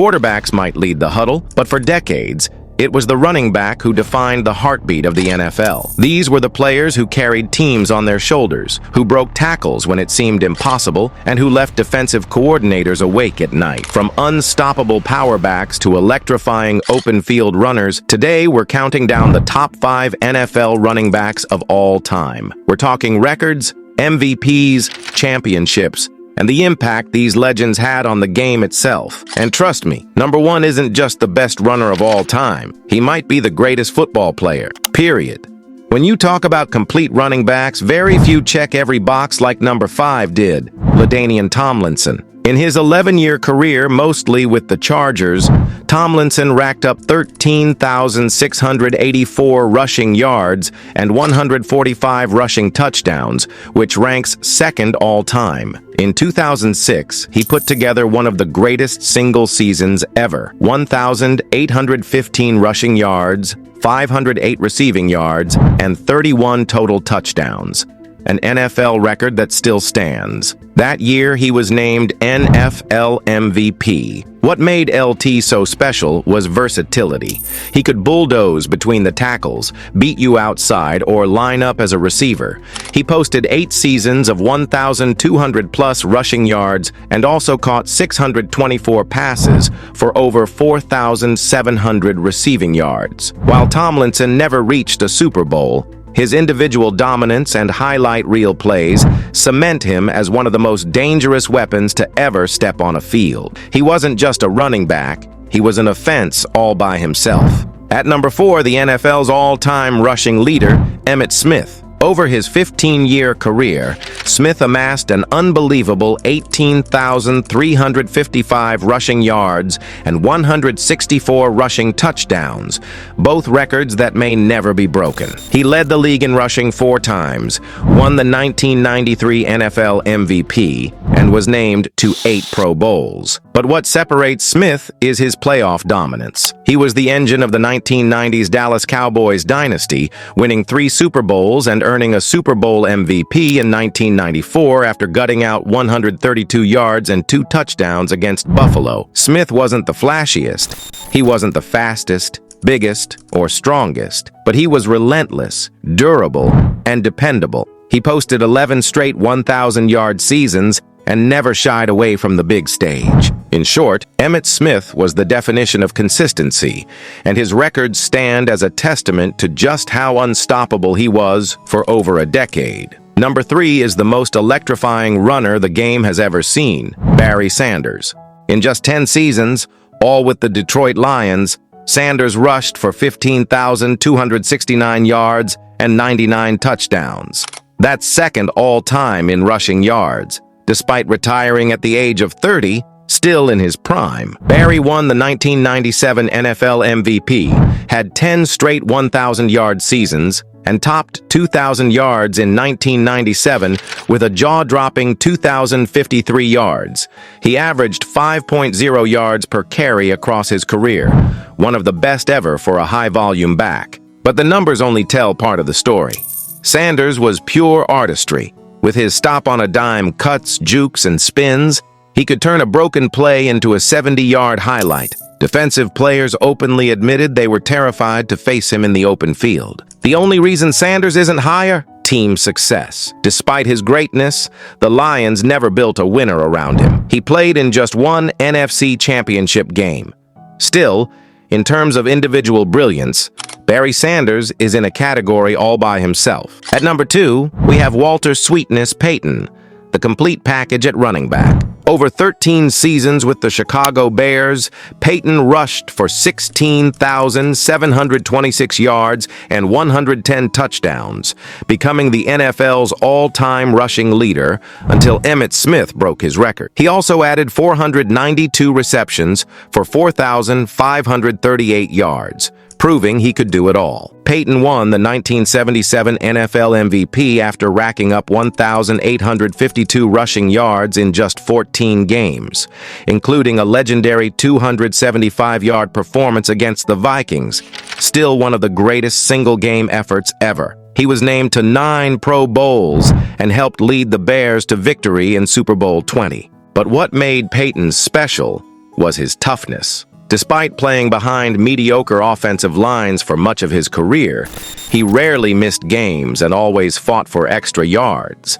Quarterbacks might lead the huddle, but for decades, it was the running back who defined the heartbeat of the NFL. These were the players who carried teams on their shoulders, who broke tackles when it seemed impossible, and who left defensive coordinators awake at night. From unstoppable power backs to electrifying open field runners, today we're counting down the top 5 NFL running backs of all time. We're talking records, MVPs, championships, and the impact these legends had on the game itself. And trust me, number 1 isn't just the best runner of all time. He might be the greatest football player, period. When you talk about complete running backs, very few check every box like number 5 did, LaDanian Tomlinson. In his 11-year career, mostly with the Chargers, Tomlinson racked up 13,684 rushing yards and 145 rushing touchdowns, which ranks second all-time. In 2006, he put together one of the greatest single seasons ever: 1,815 rushing yards, 508 receiving yards, and 31 total touchdowns. An NFL record that still stands. That year, he was named NFL MVP. What made LT so special was versatility. He could bulldoze between the tackles, beat you outside, or line up as a receiver. He posted 8 seasons of 1,200-plus rushing yards and also caught 624 passes for over 4,700 receiving yards. While Tomlinson never reached a Super Bowl, his individual dominance and highlight reel plays cement him as one of the most dangerous weapons to ever step on a field. He wasn't just a running back, he was an offense all by himself. At number 4, the NFL's all-time rushing leader, Emmitt Smith. Over his 15-year career, Smith amassed an unbelievable 18,355 rushing yards and 164 rushing touchdowns, both records that may never be broken. He led the league in rushing 4 times, won the 1993 NFL MVP, and was named to 8 Pro Bowls. But what separates Smith is his playoff dominance. He was the engine of the 1990s Dallas Cowboys dynasty, winning 3 Super Bowls and earning a Super Bowl MVP in 1994 after gutting out 132 yards and 2 touchdowns against Buffalo. Smith wasn't the flashiest, he wasn't the fastest, biggest, or strongest, but he was relentless, durable, and dependable. He posted 11 straight 1,000-yard seasons and never shied away from the big stage. In short, Emmitt Smith was the definition of consistency, and his records stand as a testament to just how unstoppable he was for over a decade. Number 3 is the most electrifying runner the game has ever seen, Barry Sanders. In just 10 seasons, all with the Detroit Lions, Sanders rushed for 15,269 yards and 99 touchdowns. That's second all-time in rushing yards. Despite retiring at the age of 30, still in his prime, Barry won the 1997 NFL MVP, had 10 straight 1,000-yard seasons, and topped 2,000 yards in 1997 with a jaw-dropping 2,053 yards. He averaged 5.0 yards per carry across his career, one of the best ever for a high-volume back. But the numbers only tell part of the story. Sanders was pure artistry. With his stop-on-a-dime cuts, jukes, and spins, he could turn a broken play into a 70-yard highlight. Defensive players openly admitted they were terrified to face him in the open field. The only reason Sanders isn't higher? Team success. Despite his greatness, the Lions never built a winner around him. He played in just 1 NFC championship game. Still, in terms of individual brilliance, Barry Sanders is in a category all by himself. At number 2, we have Walter Sweetness Payton, the complete package at running back. Over 13 seasons with the Chicago Bears, Payton rushed for 16,726 yards and 110 touchdowns, becoming the NFL's all-time rushing leader until Emmitt Smith broke his record. He also added 492 receptions for 4,538 yards, proving he could do it all. Payton won the 1977 NFL MVP after racking up 1,852 rushing yards in just 14 games, including a legendary 275-yard performance against the Vikings, still one of the greatest single-game efforts ever. He was named to 9 Pro Bowls and helped lead the Bears to victory in Super Bowl XX. But what made Payton special was his toughness. Despite playing behind mediocre offensive lines for much of his career, he rarely missed games and always fought for extra yards.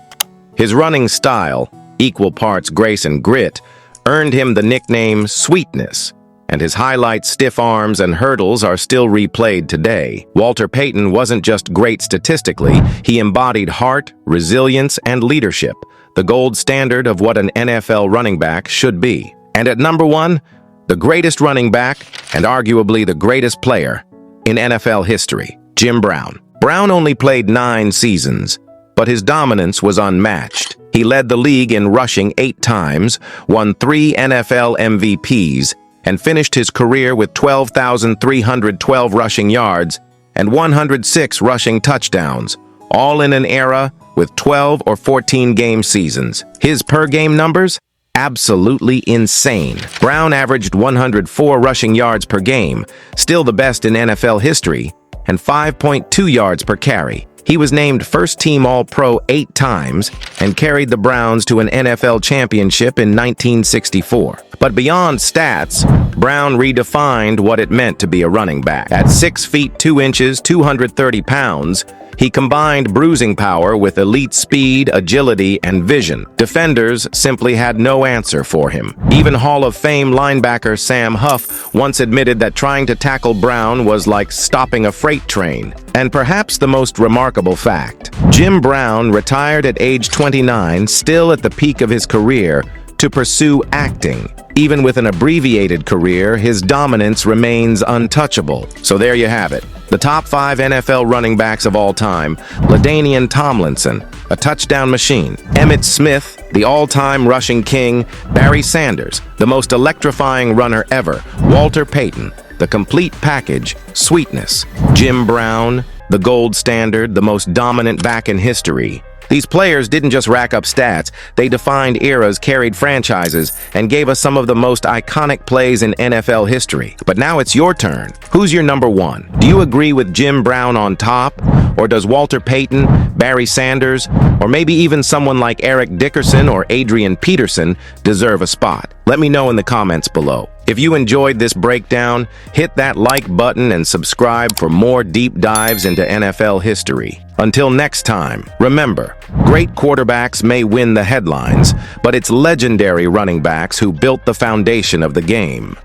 His running style, equal parts grace and grit, earned him the nickname Sweetness, and his highlight stiff arms and hurdles are still replayed today. Walter Payton wasn't just great statistically, he embodied heart, resilience, and leadership, the gold standard of what an NFL running back should be. And at number 1, the greatest running back and arguably the greatest player in NFL history, Jim Brown. Brown only played 9 seasons, but his dominance was unmatched. He led the league in rushing 8 times, won 3 NFL MVPs, and finished his career with 12,312 rushing yards and 106 rushing touchdowns, all in an era with 12 or 14 game seasons. His per-game numbers? Absolutely insane. Brown averaged 104 rushing yards per game, still the best in NFL history, and 5.2 yards per carry. He was named first-team All-Pro 8 times and carried the Browns to an NFL championship in 1964. But beyond stats, Brown redefined what it meant to be a running back. At 6 feet 2 inches, 230 pounds, he combined bruising power with elite speed, agility, and vision. Defenders simply had no answer for him. Even Hall of Fame linebacker Sam Huff once admitted that trying to tackle Brown was like stopping a freight train. And perhaps the most remarkable fact, Jim Brown retired at age 29, still at the peak of his career, to pursue acting. Even with an abbreviated career, his dominance remains untouchable. So there you have it. The top 5 NFL running backs of all time: LaDanian Tomlinson, a touchdown machine; Emmitt Smith, the all-time rushing king; Barry Sanders, the most electrifying runner ever; Walter Payton, the complete package, Sweetness; Jim Brown, the gold standard, the most dominant back in history. These players didn't just rack up stats, they defined eras, carried franchises, and gave us some of the most iconic plays in NFL history. But now it's your turn. Who's your number 1? Do you agree with Jim Brown on top? Or does Walter Payton, Barry Sanders, or maybe even someone like Eric Dickerson or Adrian Peterson deserve a spot? Let me know in the comments below. If you enjoyed this breakdown, hit that like button and subscribe for more deep dives into NFL history. Until next time, remember, great quarterbacks may win the headlines, but it's legendary running backs who built the foundation of the game.